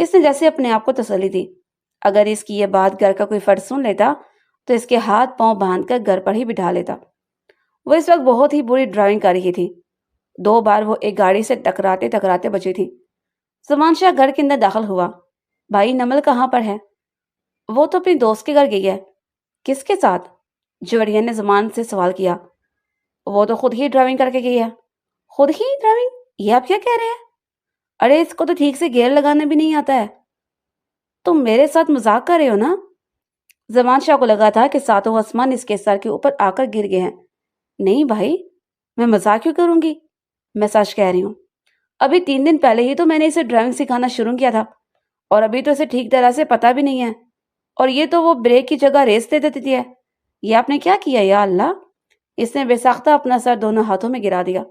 اس نے جیسے اپنے آپ کو تسلی دی۔ اگر اس کی یہ بات گھر کا کوئی فرد سن لیتا تو اس کے ہاتھ پاؤں باندھ کر گھر پر ہی بٹھا لیتا۔ وہ اس وقت بہت ہی بری ڈرائیونگ کر رہی تھی۔ 2 بار وہ ایک گاڑی سے ٹکراتے ٹکراتے بچی تھی۔ زمان شاہ گھر کے اندر داخل ہوا۔ بھائی نمل کہاں پر ہے؟ وہ تو اپنی دوست کے گھر گئی ہے۔ کس کے ساتھ؟ جوڑیا نے زمان سے سوال کیا۔ وہ تو خود ہی ڈرائیونگ کر کے گئی ہے۔ خود ہی ڈرائیونگ؟ یہ آپ کیا کہہ رہے ہیں؟ ارے اس کو تو ٹھیک سے گیئر لگانا بھی نہیں آتا ہے۔ تم میرے ساتھ مذاق کر رہے ہو نا؟ زمان شاہ کو لگا تھا کہ ساتوں آسمان اس کے سر کے اوپر آ کر گر گئے ہیں۔ نہیں بھائی، میں مذاق کیوں کروں گی؟ میں سچ کہہ رہی ہوں۔ ابھی 3 دن پہلے ہی تو میں نے اسے ڈرائیونگ سکھانا شروع کیا تھا، اور ابھی تو اسے ٹھیک طرح سے پتہ بھی نہیں ہے، اور یہ تو وہ بریک کی جگہ ریس دے دیتی ہے۔ یہ آپ نے کیا کیا یا اللہ؟ اس نے بے ساختہ اپنا سر دونوں ہاتھوں میں گرا دیا۔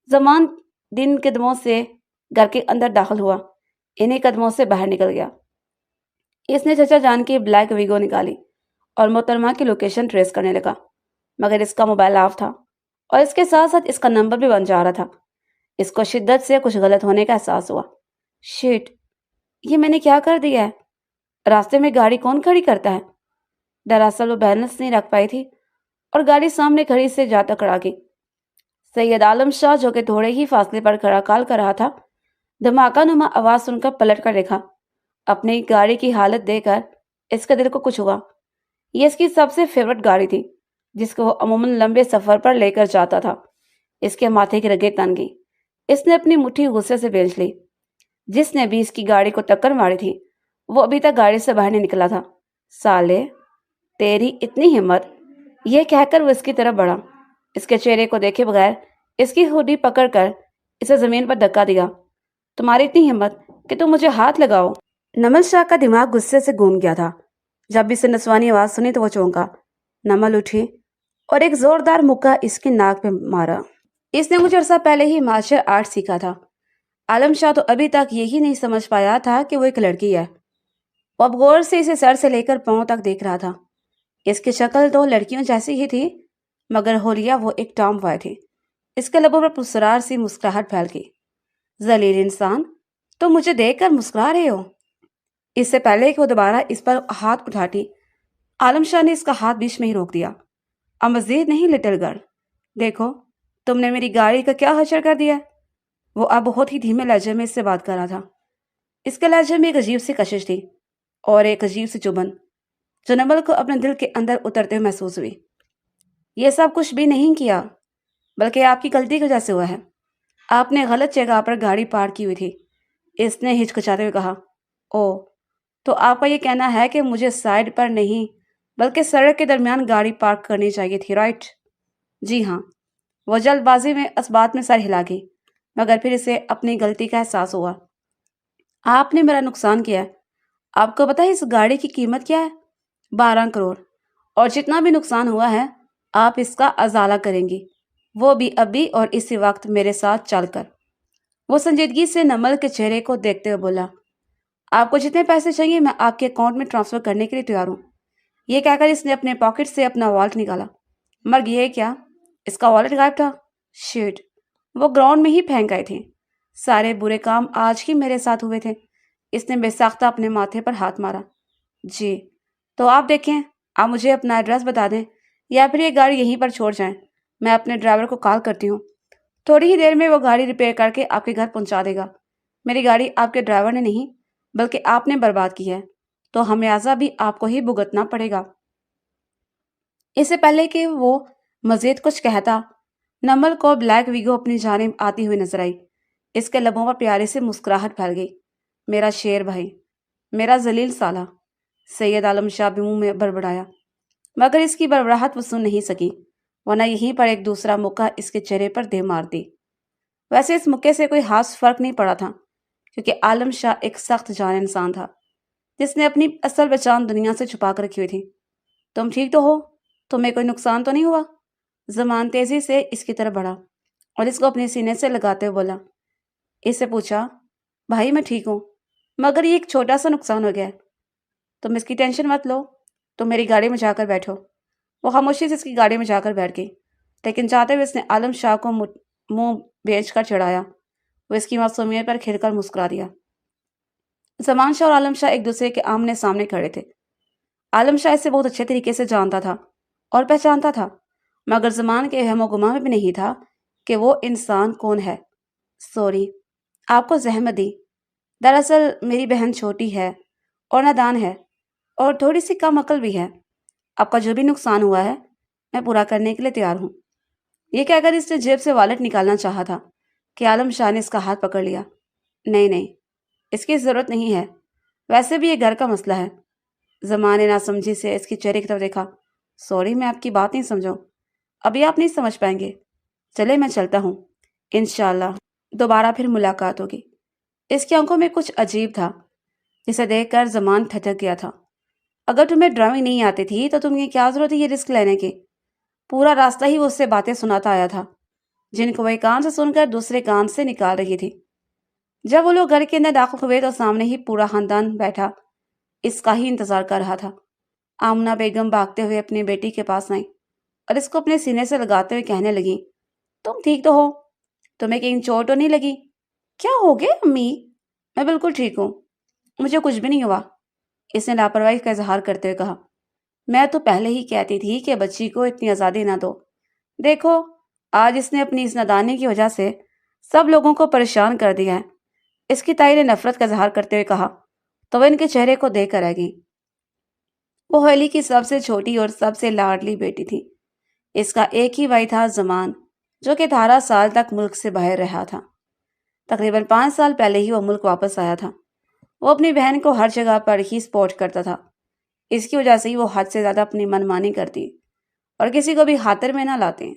زمان دن قدموں سے گھر کے اندر داخل ہوا، انہیں قدموں سے باہر نکل گیا۔ اس نے چچا جان کی بلیک ویگو نکالی اور محترمہ کی لوکیشن ٹریس کرنے لگا، مگر اس کا موبائل آف تھا، اور اس کے ساتھ ساتھ اس کا نمبر بھی بن جا رہا تھا۔ اس کو شدت سے کچھ غلط ہونے کا احساس ہوا۔ شیٹ، یہ میں نے کیا کر دیا ہے؟ راستے میں گاڑی کون کھڑی کرتا ہے؟ دراصل وہ بیلنس نہیں رکھ پائی تھی اور گاڑی سامنے کھڑی سے جا ٹکرا گئی۔ سید عالم شاہ جو کہ تھوڑے ہی فاصلے پر کھڑا کال کر رہا تھا، دھماکہ نما آواز سن کر پلٹ کر دیکھا۔ اپنی گاڑی کی حالت دیکھ کر اس کے دل کو کچھ ہوا۔ یہ اس کی سب سے فیورٹ گاڑی تھی، جس کو وہ عموماً لمبے سفر پر لے کر جاتا تھا۔ اس کے ماتھے کی رگیں تن گئی۔ اس نے اپنی مٹھی غصے سے بھیج لی۔ جس نے بھی اس کی گاڑی کو ٹکر ماری تھی وہ ابھی تک گاڑی سے باہر نہیں نکلا تھا۔ سالے، تیری اتنی ہمت! یہ کہہ کر وہ اس کی طرف بڑھا۔ اس کے چہرے کو دیکھے بغیر اس کی ہوڈی پکڑ کر اسے زمین پر دھکا دیا۔ تمہاری اتنی ہمت کہ تم مجھے ہاتھ لگاؤ؟ نمل شاہ کا دماغ غصے سے گھوم گیا تھا۔ جب بھی اسے نسوانی آواز سنی تو وہ چونکا۔ نمل اٹھی اور ایک زوردار مکہ اس کی ناک پہ مارا۔ اس نے مجھے عرصہ پہلے ہی مارشل آرٹ سیکھا تھا۔ عالم شاہ تو ابھی تک یہی نہیں سمجھ پایا تھا کہ وہ ایک لڑکی ہے۔ وہ اب غور سے اسے سر سے لے کر پاؤں تک دیکھ رہا تھا۔ اس کی شکل تو لڑکیوں جیسی ہی تھی، مگر ہولیا وہ ایک ٹام بوائے تھی۔ اس کے لبوں پر پرسرار سی مسکراہٹ پھیل گئی۔ ذلیل انسان، تم مجھے دیکھ کر مسکرا رہے ہو؟ اس سے پہلے کہ وہ دوبارہ اس پر ہاتھ اٹھاتی، عالم شاہ نے اس کا ہاتھ بیچ میں ہی روک دیا۔ اب مزید نہیں لٹل گرل، دیکھو تم نے میری گاڑی کا کیا حشر کر دیا ہے۔ وہ اب بہت ہی دھیمے لہجے میں اس سے بات کر رہا تھا۔ اس کے لہجے میں ایک عجیب سی کشش تھی اور ایک عجیب سی چبھن جو نمل کو اپنے دل کے اندر اترتے ہوئے محسوس ہوئی۔ یہ سب کچھ بھی نہیں کیا، بلکہ آپ کی غلطی کی وجہ سے ہوا ہے۔ آپ نے غلط جگہ پر گاڑی پارک کی ہوئی تھی۔ اس نے ہچکچاتے ہوئے کہا۔ او، تو آپ کا یہ کہنا ہے کہ مجھے سائڈ پر نہیں بلکہ سڑک کے درمیان گاڑی پارک کرنی چاہیے تھی، رائٹ؟ جی ہاں۔ وہ جلد بازی میں اس بات میں سر ہلا گئی، مگر پھر اسے اپنی غلطی کا احساس ہوا۔ آپ نے میرا نقصان کیا ہے۔ آپ کو پتہ ہے اس گاڑی کی قیمت کیا ہے؟ 12 کروڑ، اور جتنا بھی نقصان ہوا ہے آپ اس کا ازالہ کریں گی، وہ بھی ابھی اور اسی وقت میرے ساتھ چل کر۔ وہ سنجیدگی سے نمل کے چہرے کو دیکھتے ہوئے بولا، آپ کو جتنے پیسے چاہیے میں آپ کے اکاؤنٹ میں ٹرانسفر کرنے کے لیے تیار ہوں۔ یہ کہہ کر اس نے اپنے پاکٹ سے اپنا والٹ نکالا۔ مگر یہ کیا؟ اس کا والٹ غائب تھا۔ شیٹ، وہ گراؤنڈ میں ہی پھینک گئے تھے۔ سارے برے کام آج ہی میرے ساتھ ہوئے تھے۔ اس نے بے ساختہ اپنے ماتھے پر ہاتھ مارا۔ جی، تو آپ دیکھیں، آپ مجھے اپنا ایڈریس بتا دیں یا پھر یہ گاڑی یہیں پر چھوڑ جائیں۔ میں اپنے ڈرائیور کو کال کرتی ہوں، تھوڑی ہی دیر میں وہ گاڑی ریپیئر کر کے آپ کے گھر پہنچا دے گا۔ میری گاڑی آپ کے ڈرائیور نے نہیں بلکہ آپ نے برباد کی ہے، تو خمیازہ بھی آپ کو ہی بھگتنا پڑے گا۔ اس سے پہلے کہ وہ مزید کچھ کہتا، نمل کو بلیک ویگو اپنی جانب آتی ہوئی نظر آئی۔ اس کے لبوں پر پیاری سے مسکراہٹ پھیل گئی۔ میرا شیر بھائی، میرا ذلیل سالہ، سید عالم شاہ بھی منہ میں بڑبڑایا، مگر اس کی بڑبڑاہٹ وہ سن نہیں سکی، ورنہ یہیں پر ایک دوسرا مکہ اس کے چہرے پر دے مارتی۔ ویسے اس مکے سے کوئی خاص فرق نہیں پڑا تھا، کیونکہ عالم شاہ ایک سخت جان انسان تھا جس نے اپنی اصل پہچان دنیا سے چھپا کر رکھی ہوئی تھی۔ تم ٹھیک تو ہو؟ تمہیں کوئی نقصان تو نہیں ہوا؟ زمان تیزی سے اس کی طرف بڑھا اور اس کو اپنے سینے سے لگاتے ہوئے بولا۔ اس سے پوچھا، بھائی میں ٹھیک ہوں، مگر یہ ایک چھوٹا سا نقصان ہو گیا ہے۔ تم اس کی ٹینشن مت لو، تم میری گاڑی میں جا کر بیٹھو۔ وہ خاموشی سے اس کی گاڑی میں جا کر بیٹھ گئی، لیکن چاہتے ہوئے اس نے عالم شاہ کو منہ بیچ کر چڑھایا۔ وہ اس کی معصومیت پر کھل کر مسکرا دیا۔ زمان شاہ اور عالم شاہ ایک دوسرے کے آمنے سامنے کھڑے تھے۔ عالم شاہ اسے بہت اچھے طریقے سے جانتا تھا اور پہچانتا تھا، مگر زمان کے وہم و گمان میں بھی نہیں تھا کہ وہ انسان کون ہے۔ سوری، آپ کو زحمت دی۔ دراصل میری بہن چھوٹی ہے اور نادان ہے اور تھوڑی سی کم عقل بھی ہے۔ آپ کا جو بھی نقصان ہوا ہے میں پورا کرنے کے لیے تیار ہوں۔ یہ کہہ کر اس نے جیب سے والٹ نکالنا چاہا تھا کہ عالم شاہ نے اس کا ہاتھ پکڑ لیا۔ نہیں نہیں، اس کی ضرورت نہیں ہے، ویسے بھی یہ گھر کا مسئلہ ہے۔ زمان نے ناسمجھی سے اس کی چہرے کی طرف دیکھا۔ سوری، میں آپ کی بات نہیں سمجھوں، ابھی آپ نہیں سمجھ پائیں گے۔ چلے میں چلتا ہوں، انشاءاللہ دوبارہ پھر ملاقات ہوگی۔ اس کی آنکھوں میں کچھ عجیب تھا جسے دیکھ کر زمان ٹھٹک گیا تھا۔ اگر تمہیں ڈرائیونگ نہیں آتی تھی تو تمہیں کیا ضرورت ہے یہ رسک لینے کی؟ پورا راستہ ہی وہ اس سے باتیں سناتا آیا تھا جن کو وہ ایک کان سے سن کر دوسرے کان سے نکال رہی تھی۔ جب وہ لوگ گھر کے اندر داخل ہوئے تو سامنے ہی پورا خاندان بیٹھا اس کا ہی انتظار کر رہا تھا۔ آمنہ بیگم بھاگتے ہوئے اپنی بیٹی کے پاس آئیں اور اس کو اپنے سینے سے لگاتے ہوئے کہنے لگیں، تم ٹھیک تو ہو؟ تمہیں کہیں چوٹ تو نہیں لگی؟ کیا ہو گیا امی؟ میں بالکل ٹھیک ہوں، مجھے کچھ بھی نہیں ہوا، اس نے لاپرواہی کا اظہار کرتے ہوئے کہا۔ میں تو پہلے ہی کہتی تھی کہ بچی کو اتنی آزادی نہ دو۔ دیکھو آج اس نے اپنی اس نادانی کی وجہ سے سب لوگوں کو پریشان کر دیا ہے، اس کی تائی نے نفرت کا اظہار کرتے ہوئے کہا تو وہ ان کے چہرے کو دیکھ کر رہ گئی۔ وہ ہولی کی سب سے چھوٹی اور سب سے لاڈلی بیٹی تھی۔ اس کا ایک ہی بھائی تھا زمان، جو کہ 18 سال تک ملک سے باہر رہا تھا۔ تقریباً 5 سال پہلے ہی وہ ملک واپس آیا تھا۔ وہ اپنی بہن کو ہر جگہ پر ہی سپورٹ کرتا تھا، اس کی وجہ سے ہی وہ حد سے زیادہ اپنی من مانی کرتی اور کسی کو بھی خاطر میں نہ لاتے۔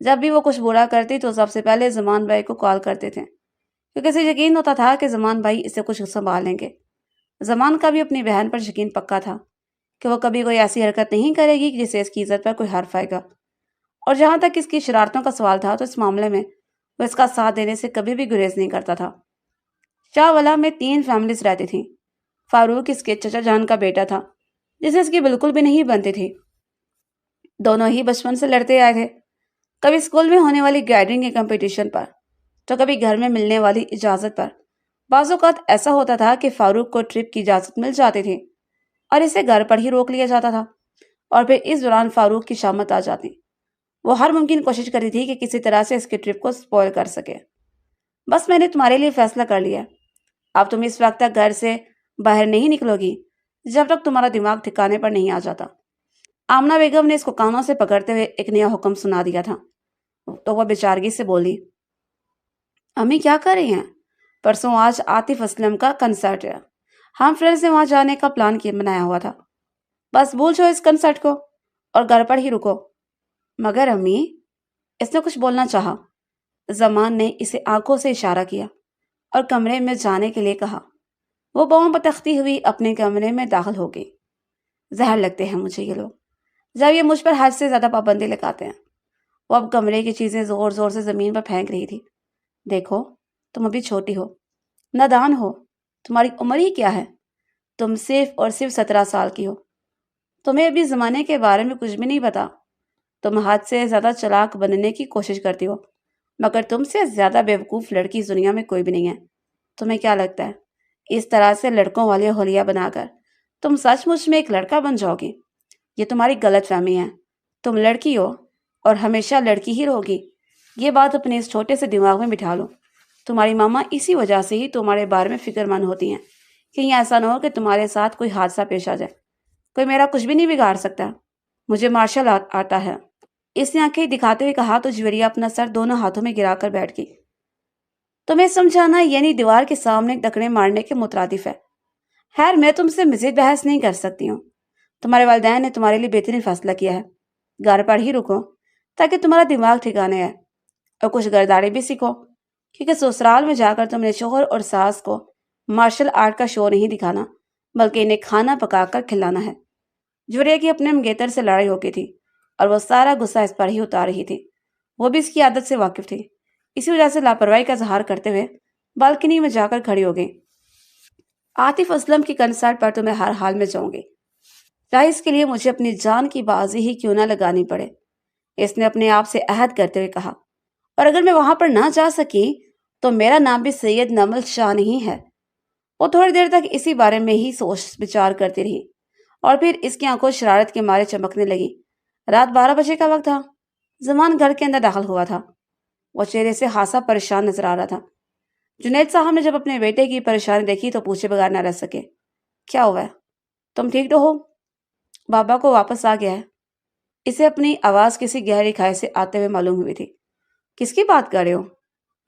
جب بھی وہ کچھ برا کرتی تو سب سے پہلے زمان بھائی کو کال کرتے تھے، کیونکہ اسے یقین ہوتا تھا کہ زمان بھائی اسے کچھ سنبھال لیں گے۔ زمان کا بھی اپنی بہن پر یقین پکا تھا کہ وہ کبھی کوئی ایسی حرکت نہیں کرے گی جسے اس کی عزت پر کوئی حرف آئے گا، اور جہاں تک اس کی شرارتوں کا سوال تھا تو اس معاملے میں وہ اس کا ساتھ دینے سے کبھی بھی گریز نہیں کرتا تھا۔ شاہ والا میں 3 فیملیز رہتی تھیں۔ فاروق اس کے چچا جان کا بیٹا تھا جسے اس کی بالکل بھی نہیں بنتی تھی۔ دونوں ہی بچپن سے لڑتے آئے تھے، کبھی اسکول میں ہونے والی گیدرنگ کے کمپٹیشن پر تو کبھی گھر میں ملنے والی اجازت پر۔ بعض اوقات ایسا ہوتا تھا کہ فاروق کو ٹرپ کی اجازت مل جاتی تھی اور اسے گھر پر ہی روک لیا جاتا تھا، اور پھر اس دوران فاروق کی شامت آ جاتی۔ وہ ہر ممکن کوشش کری تھی کہ کسی طرح سے اس کی ٹرپ کو سپوائل کر سکے۔ بس میں نے تمہارے لیے فیصلہ کر لیا، اب تم اس وقت تک گھر سے باہر نہیں نکلو گی جب تک تمہارا دماغ ٹھکانے پر نہیں آ جاتا۔ آمنہ بیگم نے اس کو کانوں سے پکڑتے ہوئے ایک نیا حکم سنا دیا تھا تو وہ بیچارگی سے بولی، امی کیا کر رہی ہیں؟ پرسوں آج عاطف اسلم کا کنسرٹ ہے، ہم فرینڈز نے وہاں جانے کا پلان بنایا ہوا تھا، بس بھول جاؤ اس کنسرٹ کو اور گھر پر ہی رکو۔ مگر امی، اس نے کچھ بولنا چاہا۔ زمان نے اسے آنکھوں سے اشارہ کیا اور کمرے میں جانے کے لیے کہا۔ وہ پاؤں پتختی ہوئی اپنے کمرے میں داخل ہو گئی۔ زہر لگتے ہیں مجھے یہ لوگ، جب یہ مجھ پر حد سے زیادہ پابندی لگاتے ہیں۔ وہ اب کمرے کی چیزیں زور زور سے زمین پر پھینک رہی تھی۔ دیکھو تم ابھی چھوٹی ہو، نادان ہو، تمہاری عمر ہی کیا ہے؟ تم صرف اور صرف 17 سال کی ہو، تمہیں ابھی زمانے کے بارے میں کچھ بھی نہیں پتا۔ تم حد سے زیادہ چلاک بننے کی کوشش کرتی ہو، مگر تم سے زیادہ بیوقوف لڑکی اس دنیا میں کوئی بھی نہیں ہے۔ تمہیں کیا لگتا ہے اس طرح سے لڑکوں والے حلیہ بنا کر تم سچ مچ میں ایک لڑکا بن جاؤ گی؟ یہ تمہاری غلط فہمی ہے۔ تم لڑکی ہو اور ہمیشہ لڑکی ہی رہو گی، یہ بات اپنے اس چھوٹے سے دماغ میں بٹھا لو۔ تمہاری ماما اسی وجہ سے ہی تمہارے بارے میں فکر مند ہوتی ہیں، کہیں ایسا نہ ہو کہ تمہارے ساتھ کوئی حادثہ پیش آ جائے۔ کوئی میرا کچھ بھی نہیں بگاڑ سکتا، مجھے مارشل آرٹ آتا ہے۔ اس نے آنکھیں دکھاتے ہوئے کہا تو جویریہ اپنا سر دونوں ہاتھوں میں گرا کر بیٹھ گئی۔ تمہیں سمجھانا یعنی دیوار کے سامنے ٹکرے مارنے کے مترادف ہے۔ خیر میں تم سے مزید بحث نہیں کر سکتی ہوں، تمہارے والدین نے تمہارے لیے بہترین فیصلہ کیا ہے۔ گھر پر ہی رکو تاکہ تمہارا دماغ ٹھکانے ہے اور کچھ گرداڑی بھی سیکھو، کیونکہ سسرال میں جا کر تم نے شوہر اور ساس کو مارشل آرٹ کا شو نہیں دکھانا بلکہ انہیں کھانا پکا کر کھلانا ہے۔ جوریہ کی اپنے منگیتر سے لڑائی ہو گئی تھی اور وہ سارا غصہ اس پر ہی اتار رہی تھی۔ وہ بھی اس کی عادت سے واقف تھی، اسی وجہ سے لاپرواہی کا اظہار کرتے ہوئے بالکنی میں جا کر کھڑی ہو گئی۔ عاطف اسلم کی کنسرٹ پر تو میں ہر حال میں جاؤں گی، چاہے اس کے لیے مجھے اپنی جان کی بازی ہی کیوں نہ لگانی پڑے، اس نے اپنے آپ سے عہد کرتے ہوئے کہا۔ اور اگر میں وہاں پر نہ جا سکی تو میرا نام بھی سید نمل شاہ نہیں ہے۔ وہ تھوڑی دیر تک اسی بارے میں ہی سوچ بچار کرتی رہی اور پھر اس کی آنکھوں شرارت کے مارے چمکنے لگی۔ رات 12 بجے کا وقت تھا۔ زمان گھر کے اندر داخل ہوا تھا۔ وہ چہرے سے خاصا پریشان نظر آ رہا تھا۔ جنید صاحب نے جب اپنے بیٹے کی پریشانی دیکھی تو پوچھے بغیر نہ رہ سکے، کیا ہوا ہے؟ تم ٹھیک تو ہو؟ بابا کو واپس آ گیا ہے۔ اسے اپنی آواز کسی گہری کھائی سے آتے ہوئے معلوم ہوئی تھی۔ کس کی بات کر رہے ہو؟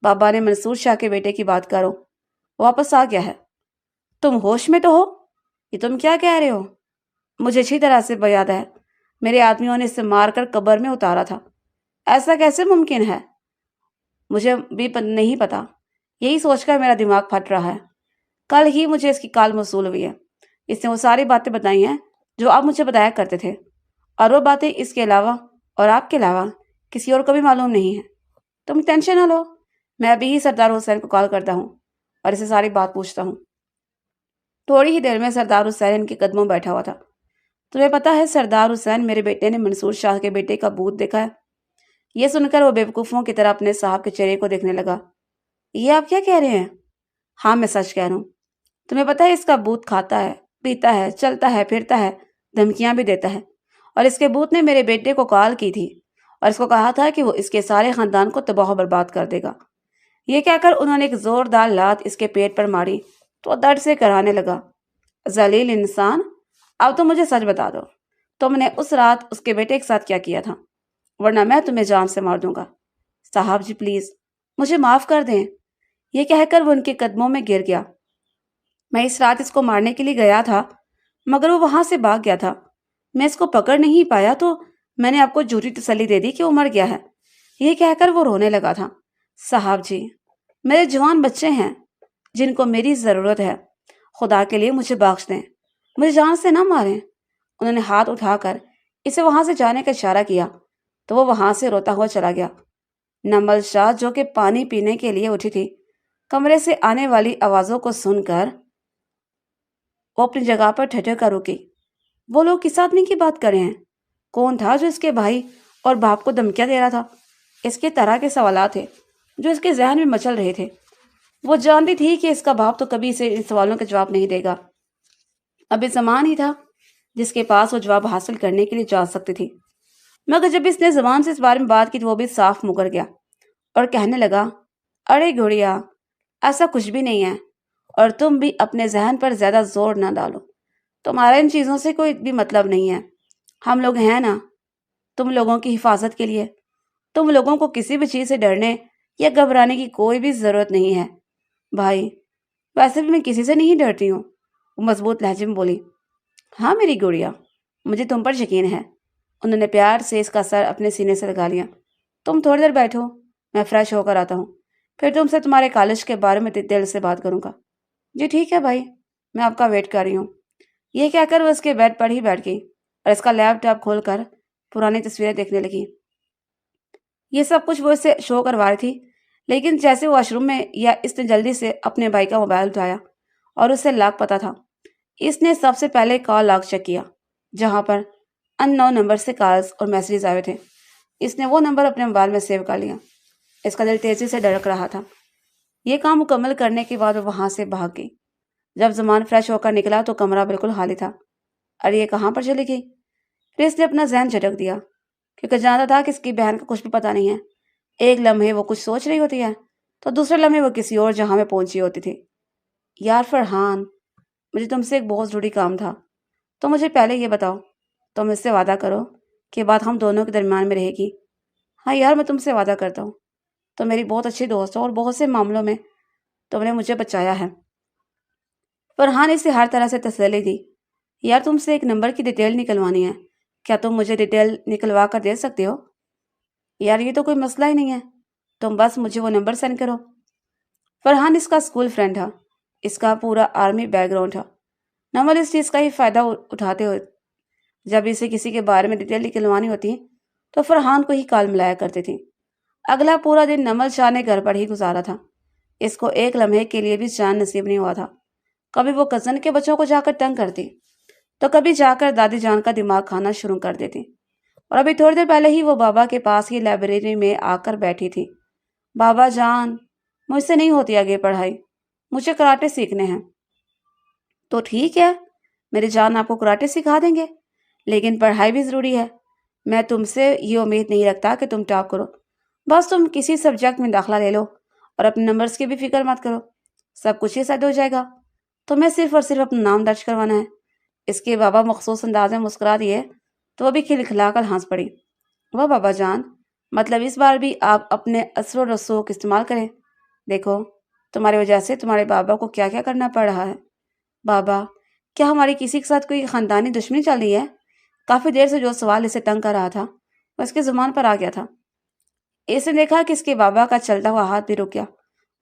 بابا نے منصور شاہ کے بیٹے کی بات کرو، واپس آ گیا ہے۔ تم ہوش میں تو ہو؟ یہ تم کیا کہہ رہے ہو؟ مجھے اچھی طرح سے یاد ہے، میرے آدمیوں نے اسے مار کر قبر میں اتارا تھا۔ ایسا کیسے ممکن ہے؟ مجھے بھی نہیں پتا، یہی سوچ کر میرا دماغ پھٹ رہا ہے۔ کل ہی مجھے اس کی کال موصول ہوئی ہے۔ اس نے وہ ساری باتیں بتائی ہیں جو آپ مجھے بتایا کرتے تھے، اور وہ باتیں اس کے علاوہ اور آپ کے علاوہ کسی اور کو بھی معلوم نہیں ہے۔ تم ٹینشن نہ لو، میں ابھی ہی سردار حسین کو کال کرتا ہوں اور اسے ساری بات پوچھتا ہوں۔ تھوڑی ہی دیر میں سردار حسین ان کے قدموں بیٹھا ہوا تھا۔ تمہیں پتا ہے سردار حسین، میرے بیٹے نے منصور شاہ کے بیٹے کا بھوت دیکھا ہے۔ یہ سن کر وہ بیوقوفوں کی طرح اپنے صاحب کے چہرے کو دیکھنے لگا۔ یہ آپ کیا کہہ رہے ہیں؟ ہاں میں سچ کہہ رہا ہوں۔ تمہیں پتا ہے اس کا بھوت کھاتا ہے، پیتا ہے، چلتا ہے، پھرتا ہے، دھمکیاں بھی دیتا ہے، اور اس کے بھوت نے میرے بیٹے کو کال کی تھی اور اس کو کہا تھا کہ وہ اس کے سارے خاندان کو تباہ و برباد کر دے گا۔ یہ کہہ کر انہوں نے ایک زوردار لات اس کے پیٹ پر ماری تو درد سے کرانے لگا۔ ذلیل انسان، اب تو مجھے سچ بتا دو، تم نے اس رات اس کے بیٹے کے ساتھ کیا کیا تھا؟ ورنہ میں تمہیں جان سے مار دوں گا۔ صاحب جی پلیز مجھے معاف کر دیں۔ یہ کہہ کر وہ ان کے قدموں میں گر گیا۔ میں اس رات اس کو مارنے کے لیے گیا تھا، مگر وہ وہاں سے بھاگ گیا تھا۔ میں اس کو پکڑ نہیں پایا تو میں نے آپ کو جھوٹی تسلی دے دی کہ وہ مر گیا ہے۔ یہ کہہ کر وہ رونے لگا تھا۔ صاحب جی، میرے جوان بچے ہیں جن کو میری ضرورت ہے، خدا کے لیے مجھے بخش دیں، مجھے جان سے نہ ماریں۔ انہوں نے ہاتھ اٹھا کر اسے وہاں سے جانے کا اشارہ کیا تو وہ وہاں سے روتا ہوا چلا گیا۔ نمل شاہ جو کہ پانی پینے کے لیے اٹھی تھی، کمرے سے آنے والی آوازوں کو سن کر وہ اپنی جگہ پر ٹھٹر کر رکی۔ وہ لوگ کس آدمی کی بات کر رہے ہیں؟ کون تھا جو اس کے بھائی اور باپ کو دھمکیاں دے رہا تھا؟ اس کے طرح کے سوالات تھے جو اس کے ذہن میں مچل رہے تھے۔ وہ جانتی تھی کہ اس کا باپ تو کبھی اسے ان سوالوں کا جواب نہیں دے گا۔ اب زمان ہی تھا جس کے پاس وہ جواب حاصل کرنے کے لیے جا سکتی تھی، مگر جب اس نے زبان سے اس بارے میں بات کی تو وہ بھی صاف مکر گیا اور کہنے لگا، ارے گڑیا، ایسا کچھ بھی نہیں ہے، اور تم بھی اپنے ذہن پر زیادہ زور نہ ڈالو۔ تمہارا ان چیزوں سے کوئی بھی مطلب نہیں ہے۔ ہم لوگ ہیں نا تم لوگوں کی حفاظت کے لیے۔ تم لوگوں کو کسی بھی چیز سے ڈرنے یا گھبرانے کی کوئی بھی ضرورت نہیں ہے۔ بھائی، ویسے بھی میں کسی سے نہیں ڈرتی ہوں، وہ مضبوط لہجے میں بولی۔ ہاں میری گڑیا، مجھے تم پر یقین ہے۔ انہوں نے پیار سے اس کا سر اپنے سینے سے لگا لیا۔ تم تھوڑی دیر بیٹھو، میں فریش ہو کر آتا ہوں، پھر تم سے تمہارے کالج کے بارے میں دل سے بات کروں گا۔ جی ٹھیک ہے بھائی، میں آپ کا ویٹ کر رہی ہوں۔ یہ کہہ کر وہ اس کے بیڈ پر ہی بیٹھ گئی اور اس کا لیپ ٹاپ کھول کر پرانی تصویریں دیکھنے لگی۔ یہ سب کچھ وہ اسے شو کروا رہی تھی، لیکن جیسے وہ واش روم میں یا اس نے جلدی سے اپنے بھائی کا موبائل اٹھایا اور اسے لاک پتا تھا۔ اس نے سب سے پہلے کال لاگ چیک کیا جہاں پر ان نون نمبر سے کالز اور میسیجز آئے تھے۔ اس نے وہ نمبر اپنے موبائل میں سیو کر لیا۔ اس کا دل تیزی سے دھڑک رہا تھا۔ یہ کام مکمل کرنے کے بعد وہ وہاں سے بھاگ گئی۔ جب زمان فریش ہو کر نکلا تو کمرہ بالکل خالی تھا۔ اور یہ کہاں پر چلی گئی؟ پھر اس نے اپنا ذہن جھٹک دیا کیونکہ جانتا تھا کہ اس کی بہن کا کچھ بھی پتہ نہیں ہے۔ ایک لمحے وہ کچھ سوچ رہی ہوتی ہے تو دوسرے لمحے وہ کسی اور جہاں میں پہنچی ہوتی تھی۔ یار فرحان، مجھے تم سے ایک بہت ضروری کام تھا، تو مجھے پہلے یہ بتاؤ، تم اس سے وعدہ کرو کہ بات ہم دونوں کے درمیان میں رہے گی۔ ہاں یار، میں تم سے وعدہ کرتا ہوں، تو میری بہت اچھی دوست ہو اور بہت سے معاملوں میں تم نے مجھے بچایا ہے۔ فرحان اسے ہر طرح سے تسلی دی۔ یار تم سے ایک نمبر کی ڈیٹیل نکلوانی ہے، کیا تم مجھے ڈیٹیل نکلوا کر دے سکتے ہو؟ یار یہ تو کوئی مسئلہ ہی نہیں ہے، تم بس مجھے وہ نمبر سینڈ کرو۔ فرحان اس کا اسکول فرینڈ تھا، اس کا پورا آرمی بیک گراؤنڈ تھا۔ نمل اس چیز کا ہی فائدہ اٹھاتے ہوئے جب اسے کسی کے بارے میں ڈیٹیل نکلوانی ہوتی تو فرحان کو ہی کال ملایا کرتی تھی۔ اگلا پورا دن نمل شاہ نے گھر پر ہی گزارا تھا۔ اس کو ایک لمحے کے لیے بھی چین نصیب نہیں ہوا تھا۔ کبھی وہ کزن کے بچوں کو جا کر تنگ کرتی تو کبھی جا کر دادی جان کا دماغ کھانا شروع کر دیتی، اور ابھی تھوڑی دیر پہلے ہی وہ بابا کے پاس ہی لائبریری میں آ کر بیٹھی تھی۔ بابا جان، مجھ سے نہیں ہوتی آگے پڑھائی، مجھے کراٹے سیکھنے ہیں۔ تو ٹھیک ہے، میری جان آپ کو کراٹے سکھا دیں گے، لیکن پڑھائی بھی ضروری ہے۔ میں تم سے یہ امید نہیں رکھتا کہ تم ٹاپ کرو، بس تم کسی سبجیکٹ میں داخلہ لے لو اور اپنے نمبرز کی بھی فکر مت کرو، سب کچھ ہی سیٹ ہو جائے گا۔ تمہیں صرف اور صرف اپنا نام درج کروانا ہے۔ اس کے بابا مخصوص انداز میں مسکرا دیے تو وہ بھی کھلکھلا کر ہنس پڑی۔ وہ بابا جان، مطلب اس بار بھی آپ اپنے اثر و رسوخ استعمال کریں؟ دیکھو، تمہاری وجہ سے تمہارے بابا کو کیا کیا کرنا پڑ رہا ہے۔ بابا، کیا ہماری کسی کے ساتھ کوئی خاندانی دشمنی چل رہی ہے؟ کافی دیر سے جو سوال اسے تنگ کر رہا تھا وہ اس کے زبان پر آ گیا تھا۔ اس نے دیکھا کہ اس کے بابا کا چلتا ہوا ہاتھ بھی رک گیا۔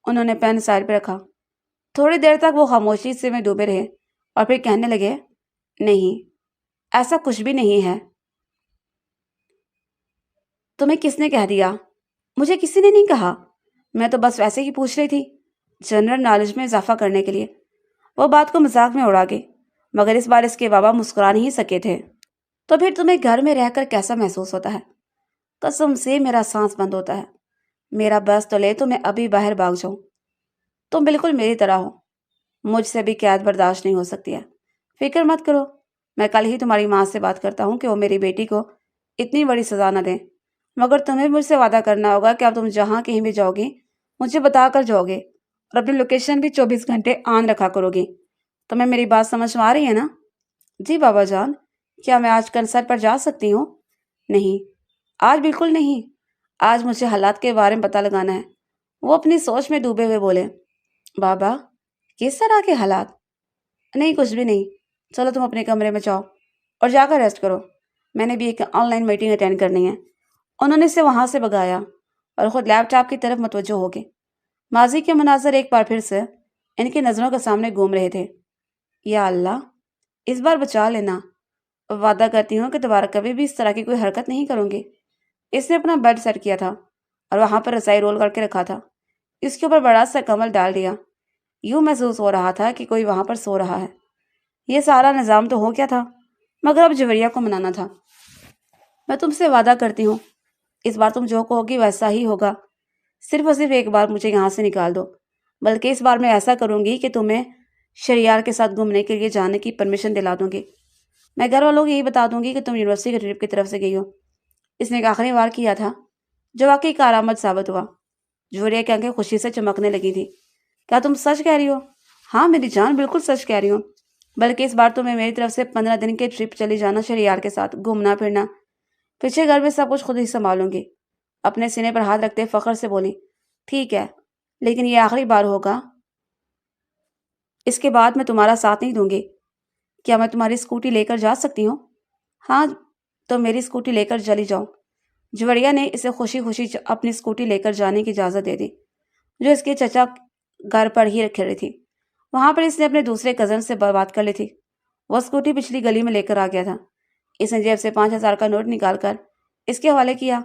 انہوں نے پین سائڈ پہ رکھا۔ تھوڑی دیر تک وہ خاموشی سے میں ڈوبے رہے اور پھر کہنے لگے، نہیں، ایسا کچھ بھی نہیں ہے۔ تمہیں کس نے کہہ دیا؟ مجھے کسی نے نہیں کہا، میں تو بس ویسے ہی پوچھ رہی تھی، جنرل نالج میں اضافہ کرنے کے لیے۔ وہ بات کو مذاق میں اڑا گئی، مگر اس بار اس کے بابا مسکرا نہیں سکے تھے۔ تو پھر تمہیں گھر میں رہ کر کیسا محسوس ہوتا ہے؟ قسم سے میرا سانس بند ہوتا ہے۔ میرا بس تو لے تو میں ابھی باہر بھاگ جاؤں۔ تم بالکل میری طرح ہو، مجھ سے بھی قید برداشت نہیں ہو سکتی ہے۔ فکر مت کرو، میں کل ہی تمہاری ماں سے بات کرتا ہوں کہ وہ میری بیٹی کو اتنی بڑی سزا نہ دیں، مگر تمہیں مجھ سے وعدہ کرنا ہوگا کہ اب تم جہاں کہیں بھی جاؤ گی مجھے بتا کر جاؤ گے، اور اپنی لوکیشن بھی 24 گھنٹے آن رکھا کرو گی۔ تمہیں میری بات سمجھ میں آ رہی ہے نا؟ جی بابا جان، کیا میں آج کنسرٹ پر جا سکتی ہوں؟ نہیں، آج بالکل نہیں، آج مجھے حالات کے بارے میں پتہ لگانا ہے۔ وہ اپنی سوچ میں ڈوبے ہوئے بولے۔ بابا، کس طرح کے حالات؟ نہیں، کچھ بھی نہیں، چلو تم اپنے کمرے میں جاؤ اور جا کر ریسٹ کرو، میں نے بھی ایک آن لائن میٹنگ اٹینڈ کرنی ہے۔ انہوں نے اسے وہاں سے بگایا اور خود لیپ ٹاپ کی طرف متوجہ ہو گئے۔ ماضی کے مناظر ایک بار پھر سے ان کی نظروں کے سامنے گھوم رہے تھے۔ یا اللہ، اس بار بچا لینا، وعدہ کرتی ہوں کہ دوبارہ کبھی بھی اس طرح کی کوئی حرکت نہیں کروں گی۔ اس نے اپنا بیڈ سیٹ کیا تھا اور وہاں پر رسائی رول کر کے رکھا تھا، اس کے اوپر بڑا سا کمل ڈال دیا۔ یوں محسوس ہو رہا تھا کہ کوئی وہاں پر سو رہا ہے۔ یہ سارا نظام تو ہو گیا تھا، مگر اب جوریہ کو منانا تھا۔ میں تم سے وعدہ کرتی ہوں، اس بار تم جو کہو گی ویسا ہی ہوگا۔ صرف اور صرف ایک بار مجھے یہاں سے نکال دو، بلکہ اس بار میں ایسا کروں گی کہ تمہیں شریار کے ساتھ گھومنے کے لیے جانے کی پرمیشن دلا دوں گی۔ میں گھر والوں کو یہی بتا دوں گی کہ تم یونیورسٹی کے ٹرپ کی طرف سے گئی ہو۔ اس نے ایک آخری بار کیا تھا جو واقعی کارآمد ثابت ہوا۔ جوریہ کی آنکھیں خوشی سے چمکنے لگی تھی۔ کیا تم سچ کہہ رہی ہو؟ ہاں میری جان، بالکل سچ کہہ رہی ہوں، بلکہ اس بار تمہیں میری طرف سے 15 دن کے ٹرپ چلی جانا، شریار کے ساتھ گھومنا پھرنا، پیچھے گھر میں سب کچھ خود ہی سنبھالوں گی۔ اپنے سینے پر ہاتھ رکھتے فخر سے بولی، ٹھیک ہے، لیکن یہ آخری بار ہوگا، اس کے بعد میں تمہارا ساتھ نہیں دوں گی۔ کیا میں تمہاری اسکوٹی لے کر جا سکتی ہوں؟ ہاں، تو میری اسکوٹی لے کر چلی جاؤ۔ جوڑیا نے اسے خوشی خوشی اپنی اسکوٹی لے کر جانے کی اجازت دے دی، جو اس کے چچا گھر پر ہی رکھے رہی تھی۔ وہاں پر اس نے اپنے دوسرے کزن سے بات کر لی تھی۔ وہ اسکوٹی پچھلی گلی میں لے کر آ گیا تھا۔ اس نے جیب سے 5,000 کا نوٹ نکال کر اس کے حوالے کیا۔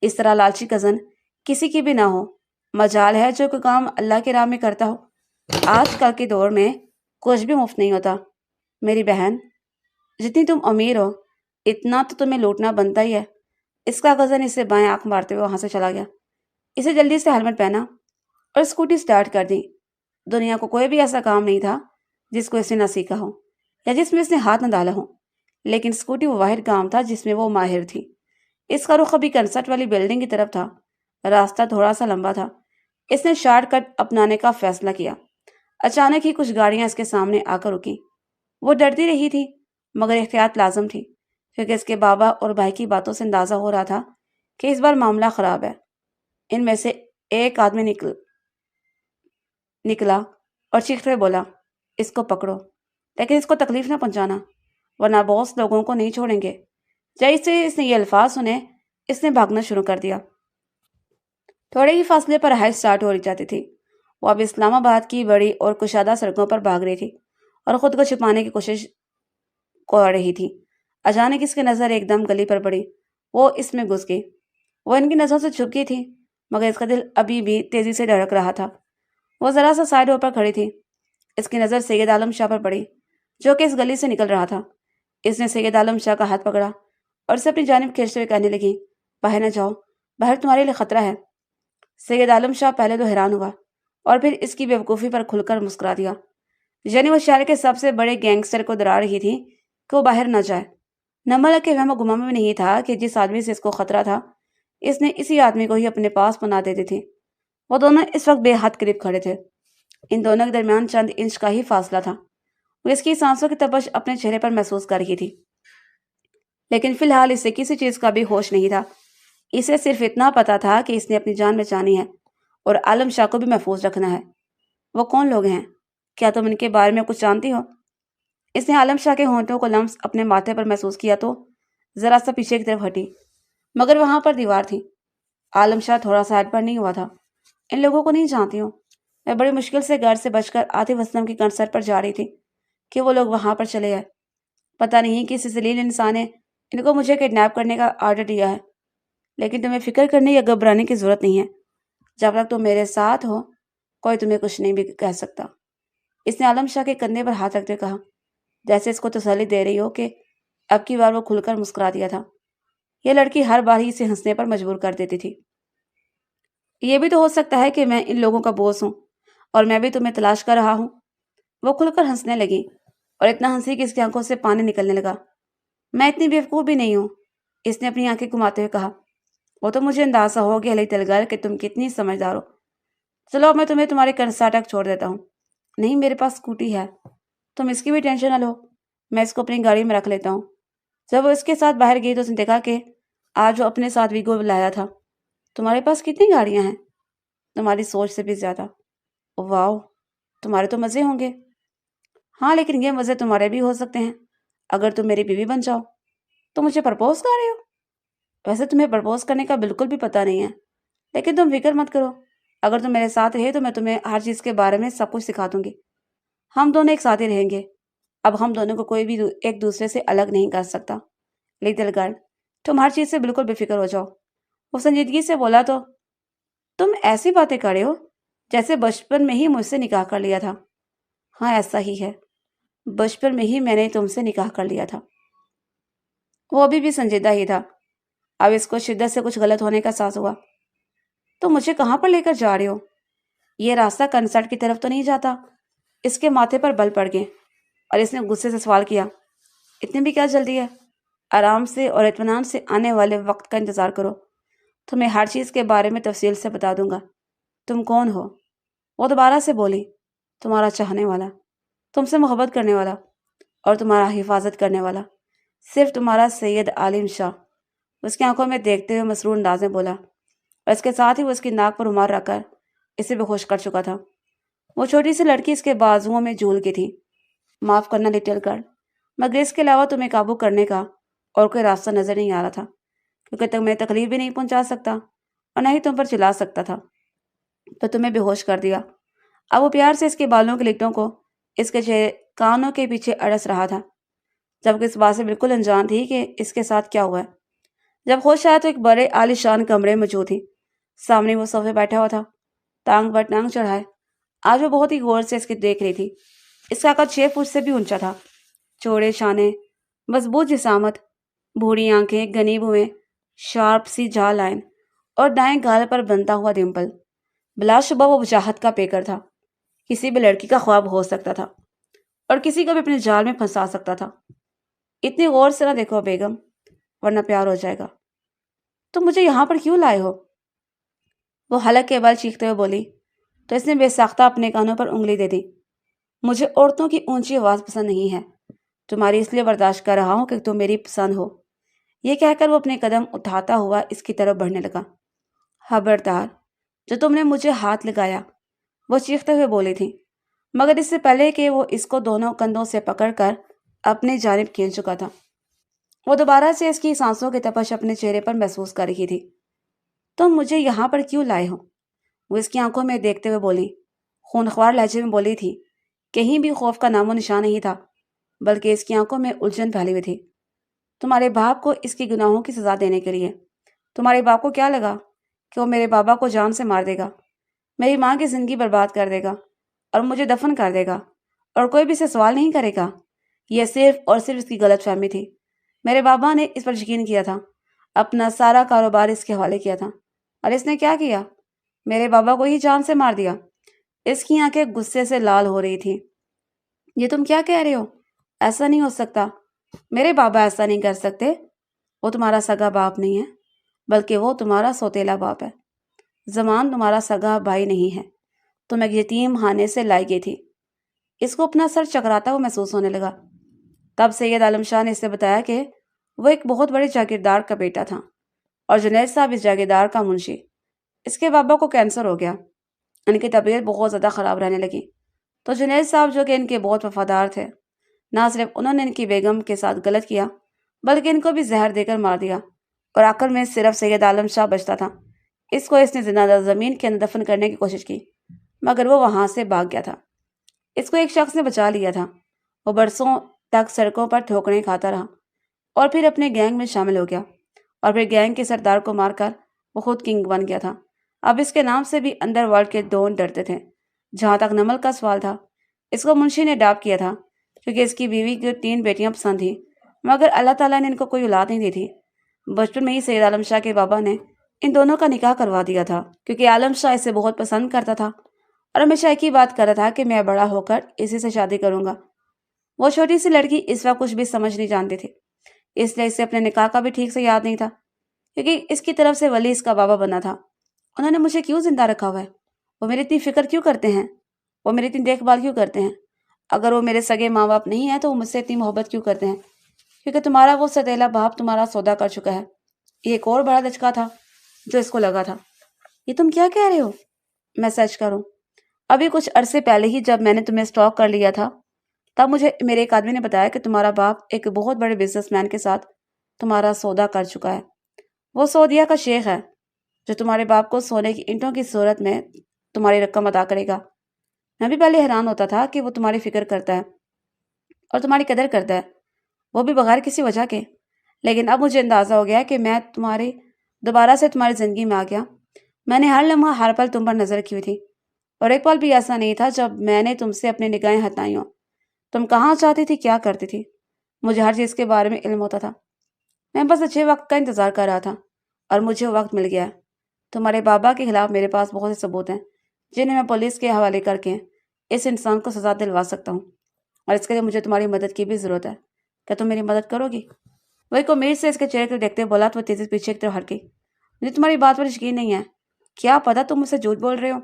اس طرح لالچی کزن کسی کی بھی نہ ہو، مجال ہے جو کوئی کام اللہ کے راہ میں کرتا ہو۔ آج کل کے دور میں کچھ بھی مفت نہیں ہوتا میری بہن، جتنی تم امیر ہو اتنا تو تمہیں لوٹنا بنتا ہی ہے۔ اس کا کزن اسے بائیں آنکھ مارتے ہوئے وہاں سے چلا گیا۔ اسے جلدی سے ہیلمٹ پہنا اور اسکوٹی سٹارٹ کر دی۔ دنیا کو کوئی بھی ایسا کام نہیں تھا جس کو اس نے نہ سیکھا ہو یا جس میں اس نے ہاتھ نہ ڈالا ہو، لیکن اسکوٹی وہ واحد کام تھا جس میں وہ ماہر تھی۔ اس کا رخ ابھی کنسرٹ والی بلڈنگ کی طرف تھا۔ راستہ تھوڑا سا لمبا تھا۔ اس نے شارٹ کٹ اپنانے کا فیصلہ کیا۔ اچانک ہی کچھ گاڑیاں اس کے سامنے آ کر رکیں۔ وہ ڈرتی رہی تھی، مگر احتیاط لازم تھی، کیونکہ اس کے بابا اور بھائی کی باتوں سے اندازہ ہو رہا تھا کہ اس بار معاملہ خراب ہے۔ ان میں سے ایک آدمی نکلا اور چیختے ہوئے بولا، اس کو پکڑو، لیکن اس کو تکلیف نہ پہنچانا، ورنہ باس لوگوں کو نہیں چھوڑیں گے۔ جیسے اس نے یہ الفاظ سنے، اس نے بھاگنا شروع کر دیا۔ تھوڑے ہی فاصلے پر رہائش سٹارٹ ہو جاتی تھی۔ وہ اب اسلام آباد کی بڑی اور کشادہ سڑکوں پر بھاگ رہی تھی اور خود کو چھپانے کی کوشش کر رہی تھی۔ اچانک اس کی نظر ایک دم گلی پر پڑی۔ وہ اس میں گھس گئی۔ وہ ان کی نظروں سے چھپ گئی تھی، مگر اس کا دل ابھی بھی تیزی سے دھڑک رہا تھا۔ وہ ذرا سا سائڈ ہو پر کھڑی تھی۔ اس کی نظر سید عالم شاہ پر پڑی، جو کہ اس گلی سے نکل رہا تھا۔ اس نے سید عالم شاہ کا ہاتھ پکڑا اور اسے اپنی جانب کھینچتے ہوئے کہنے لگی، باہر نہ جاؤ، باہر تمہارے لیے خطرہ ہے۔ سید عالم شاہ پہلے تو حیران ہوا اور پھر اس کی بیوقوفی پر کھل کر مسکرا دیا۔ یعنی وہ شہر کے سب سے بڑے گینگسٹر کو ڈرا رہی تھی کہ وہ باہر نہ جائے۔ نمل کے وہم و گمان میں نہیں تھا کہ جس آدمی سے اس کو خطرہ تھا اس نے اسی آدمی کو ہی اپنے پاس پناہ دے دی تھی۔ وہ دونوں اس وقت بے حد قریب کھڑے تھے۔ ان دونوں کے درمیان چند انچ کا ہی فاصلہ تھا۔ وہ اس کی سانسوں کی تپش اپنے چہرے پر محسوس کر رہی تھی، لیکن فی الحال اسے کسی چیز کا بھی ہوش نہیں تھا۔ اسے صرف اتنا پتا تھا کہ اس نے اپنی جان بچانی ہے اور عالم شاہ کو بھی محفوظ رکھنا ہے۔ وہ کون لوگ ہیں؟ کیا تم ان کے بارے میں کچھ جانتی ہو؟ اس نے عالم شاہ کے ہونٹوں کو لمس اپنے ماتھے پر محسوس کیا تو ذرا سا پیچھے کی طرف ہٹی، مگر وہاں پر دیوار تھی۔ عالم شاہ تھوڑا سا ہیڈ پر نہیں ہوا تھا۔ ان لوگوں کو نہیں جانتی ہوں۔ میں بڑی مشکل سے گھر سے بچ کر عاطف اسلم کی کنسرٹ پر جا رہی تھی کہ وہ لوگ وہاں پر چلے گئے۔ پتہ نہیں کس ذلیل انسان نے ان کو مجھے کڈنیپ کرنے کا آرڈر دیا ہے، لیکن تمہیں فکر کرنے یا گھبرانے کی ضرورت نہیں ہے۔ جب تک تم میرے ساتھ ہو کوئی تمہیں کچھ نہیں بھی کہہ سکتا۔ اس نے عالم شاہ کے کندھے پر ہاتھ رکھتے کہا، جیسے اس کو تسلی دے رہی ہو کہ اب کی بار وہ کھل کر مسکرا دیا تھا۔ یہ لڑکی ہر بار ہی اسے ہنسنے پر مجبور کر دیتی تھی۔ یہ بھی تو ہو سکتا ہے کہ میں ان لوگوں کا بوس ہوں اور میں بھی تمہیں تلاش کر رہا ہوں۔ وہ کھل کر ہنسنے لگی اور اتنا ہنسی کہ اس کی آنکھوں سے پانی نکلنے لگا۔ میں اتنی بیوقوف بھی نہیں ہوں، اس نے اپنی آنکھیں گھماتے ہوئے کہا۔ وہ تو مجھے اندازہ ہو گیا علی تلگر کہ تم کتنی سمجھدار ہو۔ چلو اب میں تمہیں تمہارے کنسرٹ تک چھوڑ دیتا ہوں۔ نہیں، میرے پاس اسکوٹی ہے، تم اس کی بھی ٹینشن نہ لو، میں اس کو اپنی گاڑی میں رکھ لیتا ہوں۔ جب وہ اس کے ساتھ باہر گئی تو اس نے دیکھا کہ آج وہ اپنے ساتھ ویگو لایا تھا۔ تمہارے پاس کتنی گاڑیاں ہیں؟ تمہاری سوچ سے بھی زیادہ۔ واو، تمہارے تو مزے ہوں گے۔ ہاں، لیکن یہ مزے تمہارے بھی ہو سکتے ہیں اگر تم میری بیوی بن جاؤ۔ تو مجھے پرپوز کر رہے ہو؟ ویسے تمہیں پرپوز کرنے کا بالکل بھی پتہ نہیں ہے، لیکن تم فکر مت کرو، اگر تم میرے ساتھ رہے تو میں تمہیں ہر چیز کے بارے میں سب کچھ سکھا دوں گی۔ ہم دونوں ایک ساتھ ہی رہیں گے۔ اب ہم دونوں کو کوئی بھی ایک دوسرے سے الگ نہیں کر سکتا۔ لٹل گرل، تم ہر چیز سے بالکل بے فکر ہو جاؤ۔ وہ سنجیدگی سے بولا تو تم ایسی باتیں کر رہے ہو جیسے بچپن میں ہی مجھ سے نکاح کر لیا تھا۔ ہاں، ایسا ہی ہے، بچپن میں ہی میں نے تم سے نکاح کر لیا تھا۔ وہ ابھی بھی سنجیدہ ہی تھا۔ اب اس کو شدت سے کچھ غلط ہونے کا احساس ہوا۔ تو مجھے کہاں پر لے کر جا رہے ہو؟ یہ راستہ کنسرٹ کی طرف تو نہیں جاتا؟ اس کے ماتھے پر بل پڑ گئے اور اس نے غصے سے سوال کیا، اتنی بھی کیا جلدی ہے؟ آرام سے اور اطمینان سے آنے والے وقت کا انتظار کرو، تمہیں ہر چیز کے بارے میں تفصیل سے بتا دوں گا۔ تم کون ہو؟ وہ دوبارہ سے بولی، تمہارا چاہنے والا، تم سے محبت کرنے والا اور تمہارا حفاظت کرنے والا، صرف تمہارا سید عالم شاہ۔ اس کی آنکھوں میں دیکھتے ہوئے مسرور انداز میں بولا، اور اس کے ساتھ ہی وہ اس کی ناک پر رومال رکھ کر اسے بے ہوش کر چکا تھا۔ وہ چھوٹی سی لڑکی اس کے بازوؤں میں جھول گئی تھی۔ معاف کرنا لٹل گرل، مگر اس کے علاوہ تمہیں قابو کرنے کا اور کوئی راستہ نظر نہیں آ رہا تھا، کیونکہ تمہیں تکلیف بھی نہیں پہنچا سکتا اور نہ ہی تم پر چلا سکتا تھا، تو تمہیں بے ہوش کر دیا۔ اب وہ پیار سے اس کے بالوں کے لٹوں کو اس کے کانوں کے پیچھے اڑس رہا تھا، جبکہ اس بات سے بالکل انجان تھی کہ اس کے ساتھ کیا ہوا ہے۔ جب ہوش آیا تو ایک بڑے عالی شان کمرے میں موجود تھی۔ سامنے وہ صوفے بیٹھا ہوا تھا، ٹانگ پر ٹانگ چڑھائے۔ آج وہ بہت ہی غور سے اس کی دیکھ رہی تھی۔ اس کا قد 6 فٹ سے بھی اونچا تھا، چوڑے شانے، مضبوط جسامت، بھوری آنکھیں، گھنی بھویں، شارپ سی جا لائن اور دائیں گال پر بنتا ہوا ڈمپل۔ بلا شبہ وہ وجاہت کا پیکر تھا، کسی بھی لڑکی کا خواب ہو سکتا تھا اور کسی کو بھی اپنے جال میں پھنسا سکتا تھا۔ اتنی غور سے نہ دیکھو بیگم، ورنہ پیار ہو جائے گا۔ تم مجھے یہاں پر کیوں لائے ہو؟ وہ حلق کے بل چیختے ہوئے بولی تو اس نے بے ساختہ اپنے کانوں پر انگلی دے دی۔ مجھے عورتوں کی اونچی آواز پسند نہیں ہے، تمہاری اس لیے برداشت کر رہا ہوں کہ تم میری پسند ہو۔ یہ کہہ کر وہ اپنے قدم اٹھاتا ہوا اس کی طرف بڑھنے لگا۔ خبردار، جو تم نے مجھے ہاتھ لگایا، وہ چیختے ہوئے بولی تھی، مگر اس سے پہلے کہ وہ اس کو دونوں کندھوں سے پکڑ کر اپنی جانب کھینچ چکا تھا۔ وہ دوبارہ سے اس کی سانسوں کی تپش اپنے چہرے پر محسوس کر رہی تھی۔ تم مجھے یہاں پر کیوں لائے ہو؟ وہ اس کی آنکھوں میں دیکھتے ہوئے بولی، خونخوار لہجے میں بولی تھی۔ کہیں بھی خوف کا نام و نشان نہیں تھا، بلکہ اس کی آنکھوں میں الجھن پھیلی ہوئی تھی۔ تمہارے باپ کو اس کی گناہوں کی سزا دینے کے لیے۔ تمہارے باپ کو کیا لگا کہ وہ میرے بابا کو جان سے مار دے گا، میری ماں کی زندگی برباد کر دے گا اور مجھے دفن کر دے گا اور کوئی بھی اسے سوال نہیں کرے گا؟ یہ صرف اور صرف اس کی غلط فہمی تھی۔ میرے بابا نے اس پر یقین کیا تھا، اپنا سارا کاروبار اس کے حوالے کیا تھا، اور اس نے کیا کیا؟ میرے بابا کو ہی جان سے مار دیا۔ اس کی آنکھیں غصے سے لال ہو رہی تھی۔ یہ تم کیا کہہ رہے ہو؟ ایسا نہیں ہو سکتا، میرے بابا ایسا نہیں کر سکتے، وہ تمہارا سگا باپ نہیں ہے، بلکہ وہ تمہارا سوتیلا باپ ہے۔ زمان تمہارا سگا بھائی نہیں ہے، تم ایک یتیم خانے سے لائی گئی تھی۔ اس کو اپنا سر چکراتا ہوا محسوس ہونے لگا۔ تب سید عالم شاہ نے اسے بتایا کہ وہ ایک بہت بڑے جاگیردار کا بیٹا تھا اور جنید صاحب اس جاگیردار کا منشی۔ اس کے بابا کو کینسر ہو گیا، ان کی طبیعت بہت زیادہ خراب رہنے لگی، تو جنید صاحب جو کہ ان کے بہت وفادار تھے، نہ صرف انہوں نے ان کی بیگم کے ساتھ غلط کیا بلکہ ان کو بھی زہر دے کر مار دیا، اور آخر میں صرف سید عالم شاہ بچتا تھا۔ اس نے زندہ زمین کے اندر دفن کرنے کی کوشش کی، مگر وہ وہاں سے بھاگ گیا تھا۔ اس کو ایک شخص نے بچا لیا تھا۔ وہ برسوں تک سڑکوں پر ٹھوکریں کھاتا رہا اور پھر اپنے گینگ میں شامل ہو گیا، اور پھر گینگ کے سردار کو مار کر وہ خود کنگ بن گیا تھا۔ اب اس کے نام سے بھی انڈر ورلڈ کے ڈون ڈرتے تھے۔ جہاں تک نمل کا سوال تھا، اس کو منشی نے اڈاپٹ کیا تھا کیونکہ اس کی بیوی کو 3 بیٹیاں پسند تھیں، مگر اللہ تعالیٰ نے ان کو کوئی اولاد نہیں دی تھی۔ بچپن میں ہی سید عالم شاہ کے بابا نے ان دونوں کا نکاح کروا دیا تھا کیونکہ عالم شاہ اسے بہت پسند کرتا تھا اور ہمیشہ ایک ہی بات کر رہا تھا کہ میں بڑا ہو کر اسی سے شادی کروں گا۔ وہ چھوٹی سی لڑکی اس وقت کچھ بھی سمجھ نہیں جانتی تھی، اس لیے اسے اپنے نکاح کا بھی ٹھیک سے یاد نہیں تھا کیونکہ اس کی طرف سے ولی اس کا بابا بنا تھا۔ انہوں نے مجھے کیوں زندہ رکھا ہوا ہے؟ وہ میری اتنی فکر کیوں کرتے ہیں؟ وہ میری اتنی دیکھ بھال کیوں کرتے ہیں؟ اگر وہ میرے سگے ماں باپ نہیں ہیں تو وہ مجھ سے اتنی محبت کیوں کرتے ہیں؟ کیونکہ تمہارا وہ ستیلا باپ تمہارا سودا کر چکا ہے۔ یہ ایک اور بڑا دھچکا تھا جو اس کو لگا تھا۔ یہ تم کیا کہہ رہے ہو؟ میں سچ کروں، ابھی کچھ عرصے پہلے ہی جب میں نے تمہیں اسٹاک کر لیا تھا، تب مجھے میرے ایک آدمی نے بتایا کہ تمہارا باپ ایک بہت بڑے بزنس مین کے ساتھ تمہارا سودا کر چکا ہے۔ وہ سعودیہ کا شیخ ہے جو تمہارے باپ کو سونے کی اینٹوں کی صورت میں تمہاری رقم ادا کرے گا۔ میں بھی پہلے حیران ہوتا تھا کہ وہ تمہاری فکر کرتا ہے اور تمہاری قدر کرتا ہے، وہ بھی بغیر کسی وجہ کے، لیکن اب مجھے اندازہ ہو گیا کہ میں دوبارہ سے تمہاری زندگی میں آ گیا۔ میں نے ہر لمحہ ہر پل تم پر نظر رکھی ہوئی تھی، اور ایک پل بھی ایسا نہیں تھا جب میں نے تم سے اپنی نگاہیں ہٹائی ہوں۔ تم کہاں جاتی تھی، کیا کرتی تھی، مجھے ہر چیز کے بارے میں علم ہوتا تھا۔ میں بس اچھے وقت کا انتظار کر رہا تھا اور مجھے وقت مل گیا ہے۔ تمہارے بابا کے خلاف میرے پاس بہت سے ثبوت ہیں جنہیں میں پولیس کے حوالے کر کے اس انسان کو سزا دلوا سکتا ہوں، اور اس کے لیے مجھے تمہاری مدد کی بھی ضرورت ہے۔ کیا تم میری مدد کرو گی؟ وہ ایک امید سے اس کے چہرے کو دیکھتے بولا تو وہ تیزی سے پیچھے کی طرف ہٹ گئی۔ مجھے تمہاری بات پر یقین نہیں ہے، کیا پتا تم مجھ سے جھوٹ بول رہے ہو؟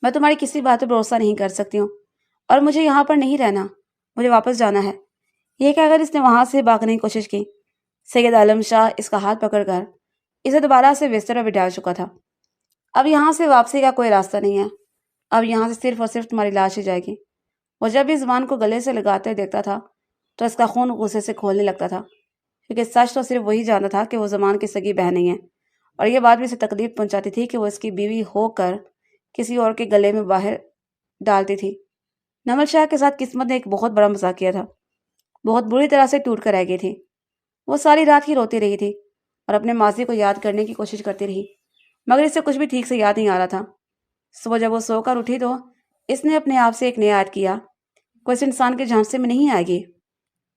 میں تمہاری کسی بات پر بھروسہ نہیں کر سکتی ہوں، اور مجھے یہاں پر نہیں رہنا، مجھے واپس جانا ہے۔ یہ کہ اگر اس نے وہاں سے بھاگنے کی کوشش کی، سید عالم شاہ اس کا ہاتھ پکڑ کر اسے دوبارہ سے بستر پر بٹھا چکا تھا۔ اب یہاں سے واپسی کا کوئی راستہ نہیں ہے، اب یہاں سے صرف اور صرف تمہاری لاش ہی جائے گی۔ وہ جب بھی زبان کو گلے سے لگاتے دیکھتا تھا تو اس کا خون غصے سے کھولنے لگتا تھا، کیونکہ سچ تو صرف وہی جانتا تھا کہ وہ زمان کی سگی بہن نہیں ہے، اور یہ بات بھی اسے تکلیف پہنچاتی تھی کہ وہ اس کی بیوی ہو کر کسی اور کے گلے میں باہر ڈالتی تھی۔ نمل شاہ کے ساتھ قسمت نے ایک بہت بڑا مذاق کیا تھا، بہت بری طرح سے ٹوٹ کر رہ گئی تھی۔ وہ ساری رات ہی روتی رہی تھی اور اپنے ماضی کو یاد کرنے کی کوشش کرتی رہی، مگر اسے کچھ بھی ٹھیک سے یاد نہیں آ رہا تھا۔ صبح جب وہ سو کر اٹھی تو اس نے اپنے آپ سے ایک نیا یاد کیا، کوئی اس انسان کے جھانسے میں نہیں آئے گی،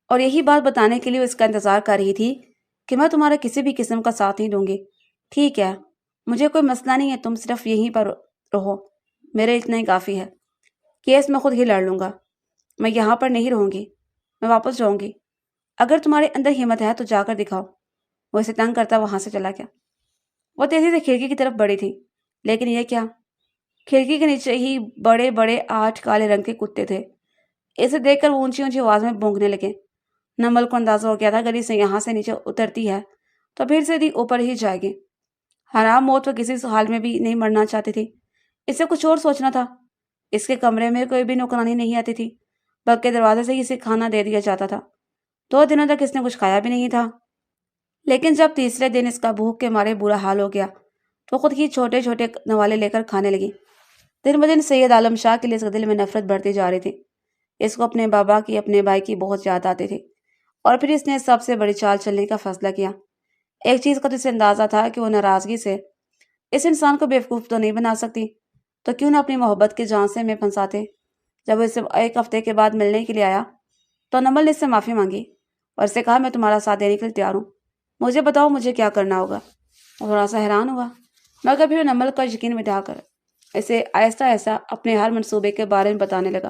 اور یہی بات بتانے کے لیے وہ اس کا انتظار کر رہی تھی کہ میں تمہارا کسی بھی قسم کا ساتھ نہیں دوں گی۔ ٹھیک ہے، مجھے کوئی مسئلہ نہیں ہے، تم صرف یہیں پر رہو، میرے اتنا ہی کافی ہے۔ کیس میں خود ہی لڑ لوں گا، میں یہاں پر نہیں رہوں گی، میں واپس جاؤں گی۔ اگر تمہارے اندر ہمت ہے تو جا کر دکھاؤ۔ وہ اسے تنگ کرتا وہاں سے چلا گیا۔ وہ تیزی سے کھڑکی کی طرف بڑھی تھی، لیکن یہ کیا، کھڑکی کے نیچے ہی بڑے بڑے 8 کالے رنگ کے کتے تھے۔ اسے دیکھ کر وہ اونچی اونچی آواز میں بھونکنے لگے۔ نمل کو اندازہ ہو گیا تھا اگر اسے یہاں سے نیچے اترتی ہے تو پھر سیدھی اوپر ہی جائے گی۔ حرام موت وہ کسی حال میں بھی نہیں مرنا چاہتی تھی، اسے کچھ اور سوچنا تھا۔ اس کے کمرے میں کوئی بھی نوکرانی نہیں آتی تھی، بلکہ دروازے سے ہی اسے کھانا دے دیا جاتا تھا۔ 2 دنوں تک اس نے کچھ کھایا بھی نہیں تھا، لیکن جب تیسرے دن اس کا بھوک کے مارے برا حال ہو گیا تو خود ہی چھوٹے چھوٹے نوالے لے کر کھانے لگی۔ دن بدن سید عالم شاہ کے لیے اس کے دل میں نفرت بڑھتی جا رہی تھی۔ اس کو اپنے بابا کی، اپنے بھائی کی بہت یاد آتی تھی، اور پھر اس نے سب سے بڑی چال چلنے کا فیصلہ کیا۔ ایک چیز کا تو اسے اندازہ تھا کہ وہ ناراضگی سے اس انسان کو بیوقوف تو نہیں بنا سکتی، تو کیوں نہ اپنی محبت کے جھانسے میں پھنساتے۔ جب وہ اسے 1 ہفتے کے بعد ملنے کے لیے آیا تو نمل نے اس سے معافی مانگی اور اسے کہا میں تمہارا ساتھ دینے کے لیے تیار ہوں، مجھے بتاؤ مجھے کیا کرنا ہوگا۔ وہ تھوڑا سا حیران ہوا، مگر پھر نمل کا یقین بٹھا کر اسے آہستہ آہستہ اپنے ہر منصوبے کے بارے میں بتانے لگا۔